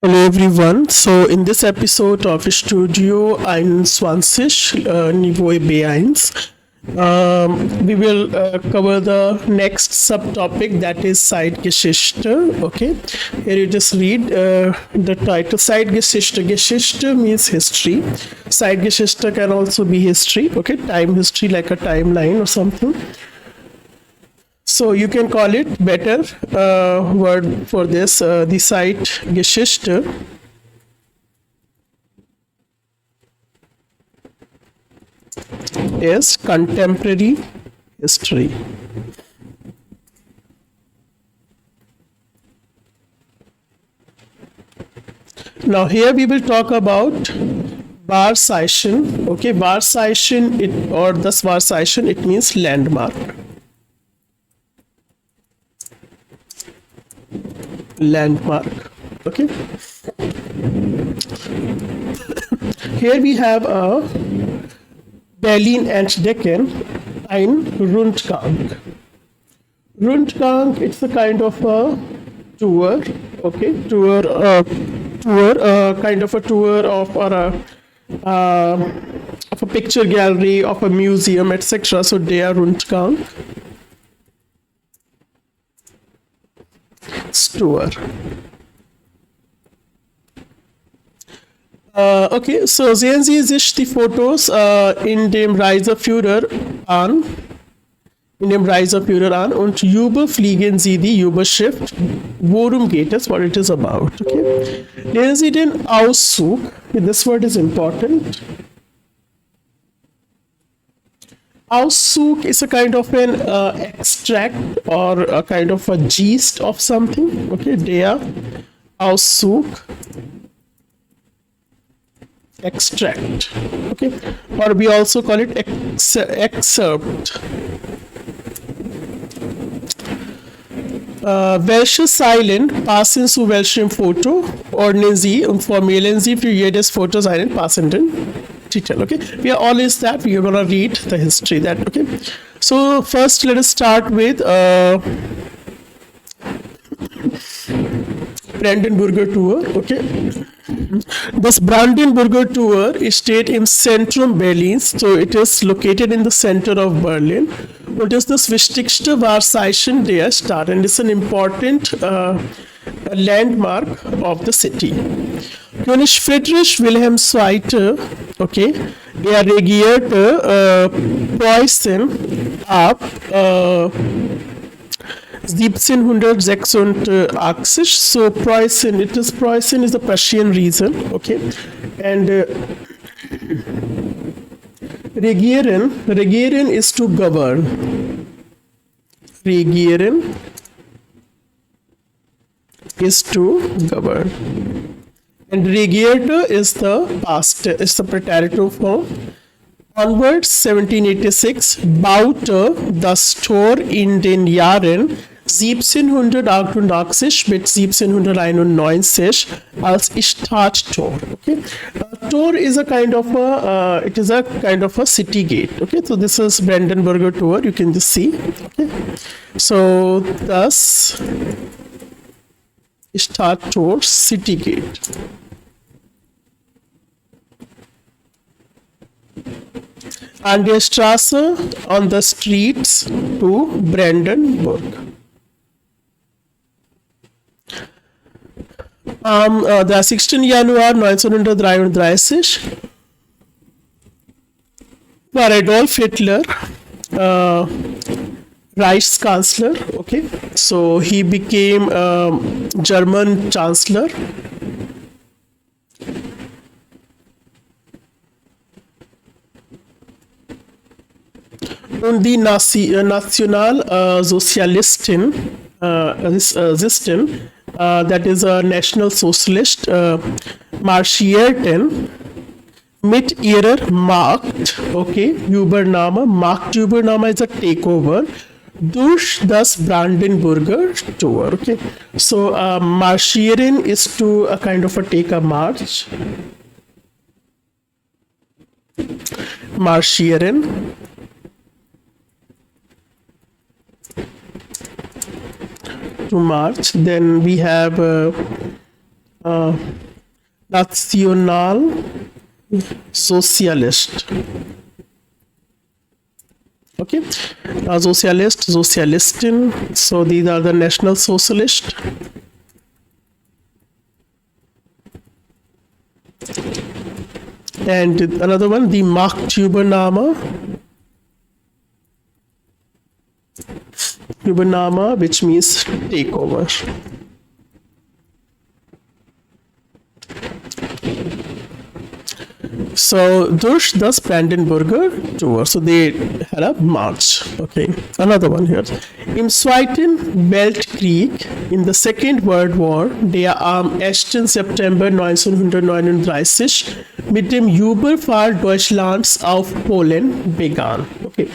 Hello everyone. So in this episode of Studio 1-20 Niveau B1, we will cover the next subtopic, that is Zeitgeschichte. Okay, here you just read the title. Zeitgeschichte. Geschichte means history. Zeitgeschichte can also be history. Okay, time history, like a timeline or something. So you can call it better word for this, the Zeitgeschichte is contemporary history. Now here we will talk about Wahrzeichen. Okay, Wahrzeichen, or das Wahrzeichen, it means landmark. Landmark. Okay, here we have a Berlin entdecken ein Rundgang. Rundgang, it's a kind of a tour. Okay, kind of a tour of, or of a picture gallery, of a museum, etc. So they are Rundgang. Tour. Okay, so sehen Sie sich die Fotos in dem Reiseführer an. In dem Reiseführer an und überfliegen Sie die Überschrift. Worum geht es? What it is about. Okay. Lesen Sie den Auszug. This word is important. Auszug is a kind of an extract or a kind of a gist of something. Okay, der Auszug, extract. Okay, or we also call it excerpt. Welche Zeilen passen zu welchem Foto? Ordnen Sie und formulieren Sie für jedes Foto seinen passenden Titel. Okay, we are always that we are gonna read the history that. Okay, so first let us start with Brandenburger Tour. Okay, this Brandenburger Tour is steht im Zentrum Berlins, so it is located in the center of Berlin. Und ist das wichtigste Wahrzeichen der Stadt, and it's an important landmark of the city. König Friedrich Wilhelm II, okay, er regierte Preußen ab 1786. So Preußen, Preußen is the Prussian region, okay, and regieren is to govern. Regieren is to govern. And regierte is the past, is the preteritum form. Onwards, 1786 baute das Tor in den Jahren 1788 bis 1791 als Stadttor. Okay, Tor is a kind of a city gate. Okay, so this is Brandenburger Tor. You can just see. Okay, so das Stadttor, city gate. And der Straße, on the streets to Brandenburg. Der 16. Januar 1933 war Adolf Hitler Reichskanzler. Okay, so he became German Chancellor. Und die Nationalsozialistin, that is a National Socialist, marschierten mit ihrer Macht, okay, Übernahme, Machtübernahme is a takeover, durch das Brandenburger Tor. Okay, so marschieren is to a kind of a take a march. Marschieren. To March. Then we have National Socialist. Okay, Socialist, Sozialistin. So these are the National Socialist. And another one, the Machtübernahme. Übernahme, which means takeover. So durch das Brandenburger Tor. So they had a march. Okay, another one here. Im Zweiten Weltkrieg, in the Second World War, der am 1. September 1939 mit dem Überfall Deutschlands auf Polen begann. Okay.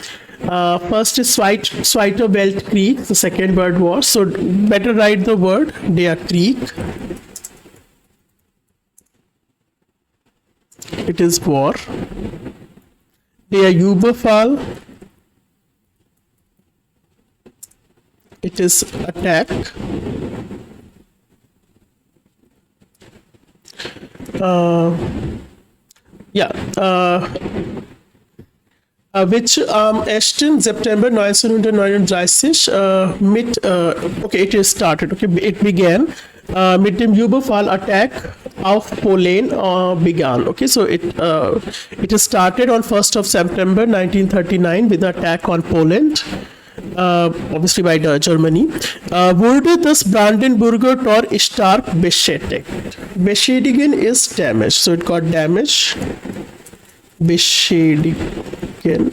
First is Zweiter Weltkrieg, the Second World War. So better write the word der Krieg. It is war. Der Überfall. It is attack. Which 1. September 1939 okay, it is started. Okay, it began mit dem Überfall attack auf Polen began. Okay, so it started on 1st of September 1939 with the attack on Poland. Obviously by Germany, wurde das Brandenburger Tor stark beschädigt. Beschädigen is damage, so it got damage. Beschädigen.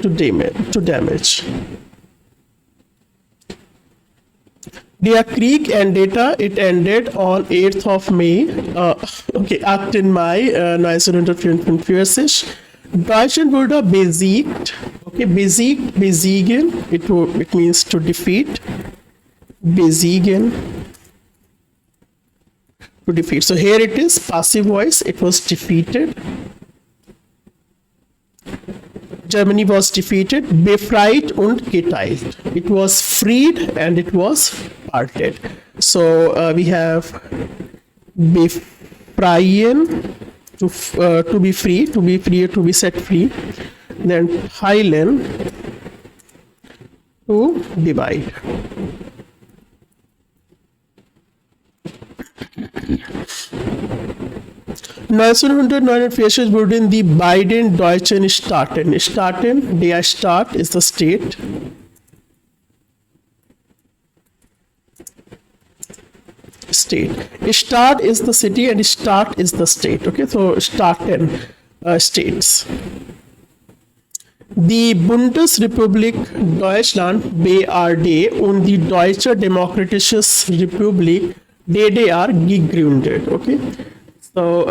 To damage. Der Krieg endete, it ended on 8th of May, 8. Mai 1944. Deutschland wurde besiegt. Okay, besiegt, besiegen, it means to defeat. Besiegen. To defeat. So here it is passive voice. It was defeated. Germany was defeated. Befreit und geteilt. It was freed and it was parted. So we have befreien, to be free, to be set free. Then teilen, to divide. 1949 wurden die beiden deutschen Staaten. Staaten, der Staat is the state. State. Staat is the city and Staat is the state. Okay, so Staaten, states. Die Bundesrepublik Deutschland BRD und die Deutsche Demokratische Republik DDR gegründet. Okay, so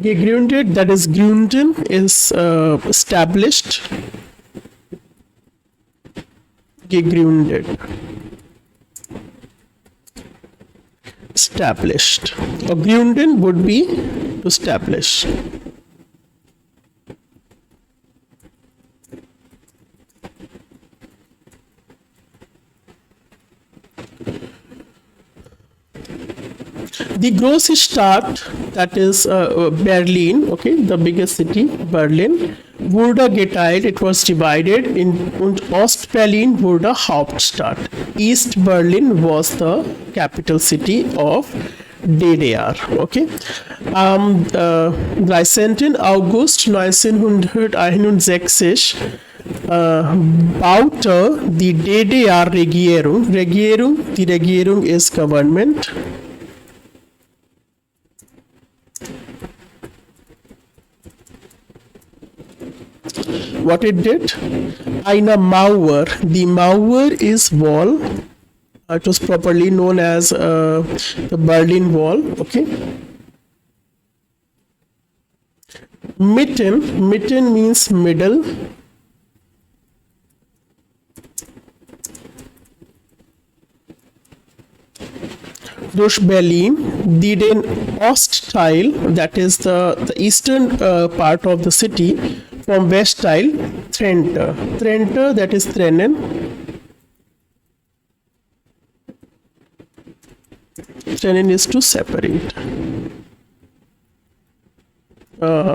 gegründet, that is gründen, is established. Gegründet. Established. Or gründen would be to establish. The grosse Stadt, that is Berlin, okay, the biggest city, Berlin, wurde geteilt, it was divided, und Ost-Berlin wurde Hauptstadt. East Berlin was the capital city of DDR, okay. Am 13. August 1961 baute die DDR-Regierung, die Regierung is government, what it did? Eine Mauer. The Mauer is wall. It was properly known as the Berlin Wall. Okay. Mitten. Mitten means middle. Durch Berlin, den Ostteil, that is the eastern part of the city, from Westteil, Trennte, that is trennen. Trennen is to separate.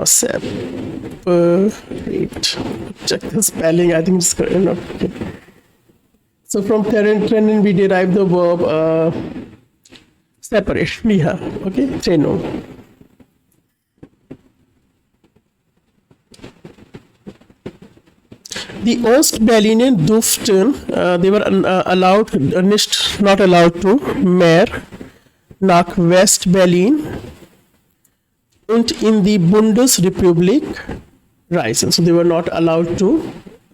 Separate. Check the spelling. I think it's correct. Okay. So from trennen we derive the verb separate. Yeah. Okay. Trenno. The Ostberliner durften, they were allowed, not allowed to, mehr nach West-Berlin und in die Bundesrepublik reisen. So they were not allowed to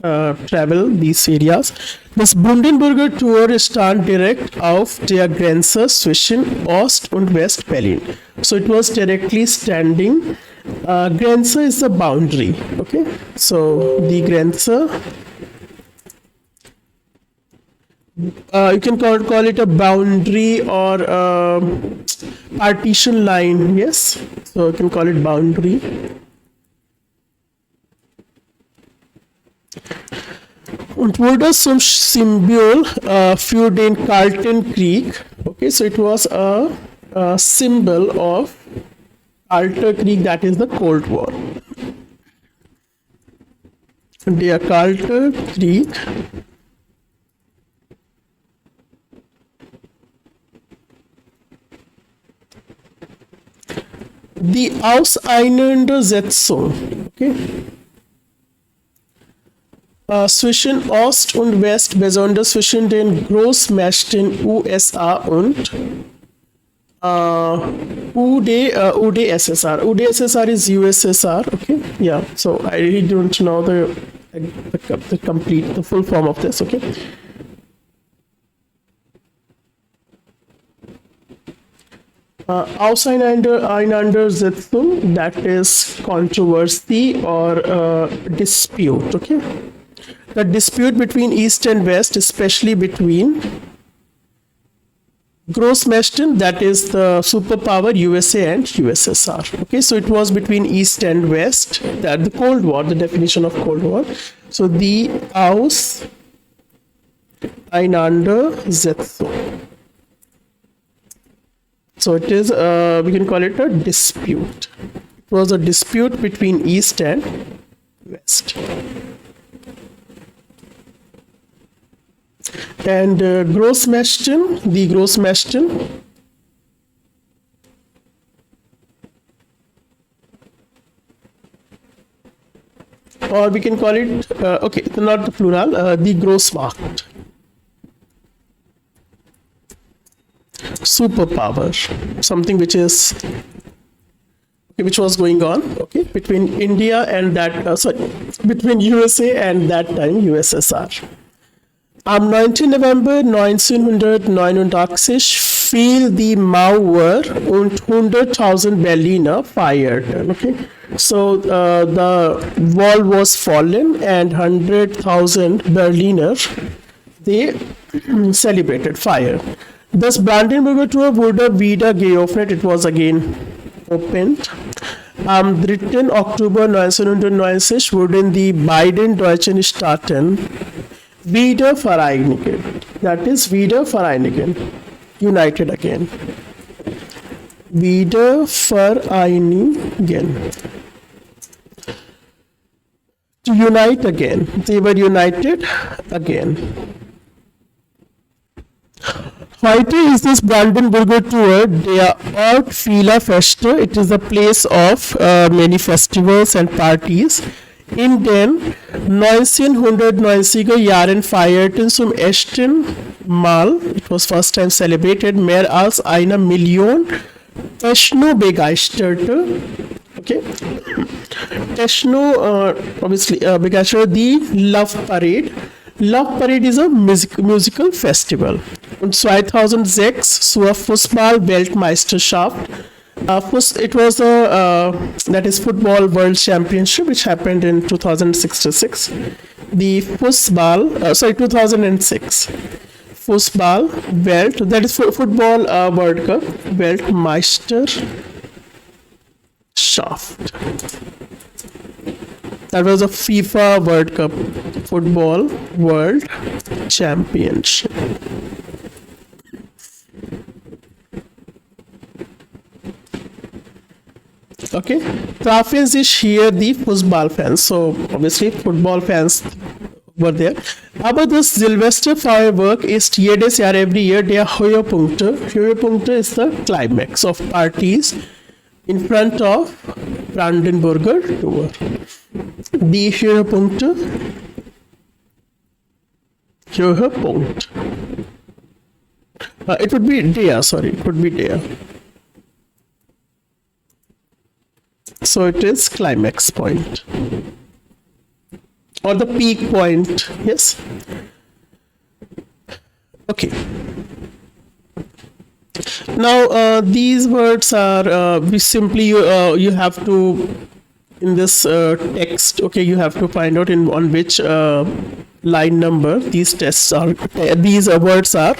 travel these areas. Das Brandenburger Tor stand direkt auf der Grenze zwischen Ost- und West-Berlin. So it was directly standing. Grenze is the boundary. Okay, so the Grenze, you can call it a boundary or partition line. Yes, so you can call it boundary. Und wurde zum Symbol für den Kalten Krieg. Okay, so it was a symbol of Kalter Krieg, that is the Cold War. Der Kalte Krieg die Auseinandersetzung, okay, zwischen Ost und West, besonders zwischen den Großmächten USA und UdSSR. UdSSR is USSR. Okay, yeah. So I really don't know the full form of this. Okay. Auseinandersetzung, that is controversy or dispute. Okay, the dispute between East and West, especially between Großmächten, that is the superpower USA and USSR. Okay, so it was between East and West, that the Cold War, the definition of Cold War. So the Auseinandersetzung. So it is, we can call it a dispute. It was a dispute between East and West. And Großmächten, the Großmächten, or we can call it, okay, not the plural, the Großmacht. Superpower, something which is, which was going on, okay, between India and that, between USA and that time USSR. Am 9. November 1989 fiel die Mauer und 100,000 Berliner feierten. Okay, so the wall was fallen and 100,000 Berliner, they celebrated fire. Das Brandenburger Tor wurde wieder geöffnet. It was again opened. Am 3. Oktober 1990 wurden die beiden deutschen Staaten wieder vereinigen. That is wieder vereinigen. United again. Wieder vereinigen. To unite again. They were united again. Heute ist das Brandenburger Tor der Ort vieler Feste. It is a place of many festivals and parties. In den 1990er Jahren feierten zum ersten Mal, it was first time celebrated, mehr als 1 Million Techno-Begeisterte. Okay. Techno, obviously, Begeisterte, die Love Parade. Love Parade is a musical festival. Und 2006 zur Fußball-Weltmeisterschaft. It was that is Football World Championship, which happened in 2066. The 2006. Fußball Welt, that is Football World Cup, Weltmeisterschaft. That was a FIFA World Cup, Football World Championship. Okay, Trafens ist hier die Fußballfans. So obviously football fans were there. Aber das Silvesterfeuerwerk ist jedes Jahr, every year, der Höhepunkte. Höhepunkte is the climax of parties in front of Brandenburger Tor. Die Höhepunkte. Höhepunkt. It would be der, sorry, it would be der. So it is climax point. Or the peak point, yes? Okay. Now these words are we simply you have to in this text. Okay, you have to find out on which line number these words are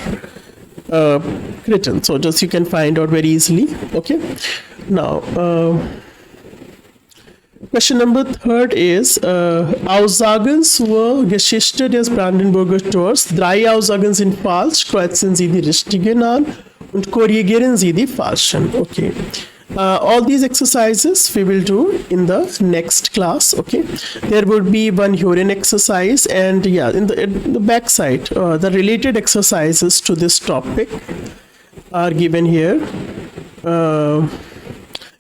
written. So just you can find out very easily. Okay. Now. Question number 3 is Aussagen zur Geschichte des Brandenburger Tors. 3 Aussagen sind falsch. Kreuzen Sie die richtigen an und korrigieren Sie die falschen. Okay. All these exercises we will do in the next class. Okay. There would be one urine exercise, and yeah, in the back side, the related exercises to this topic are given here.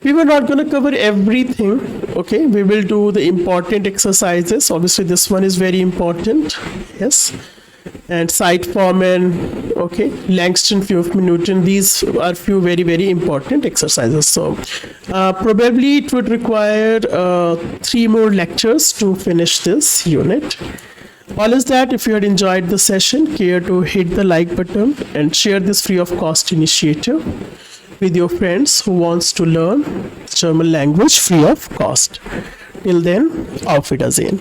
We were not going to cover everything. Okay, we will do the important exercises. Obviously this one is very important, yes, and Zeitformen, okay, Langston, 5 Minuten, these are few very important exercises. So probably it would require 3 more lectures to finish this unit. All is that if you had enjoyed the session, care to hit the like button and share this free of cost initiative with your friends who wants to learn German language free of cost. Till then, auf Wiedersehen.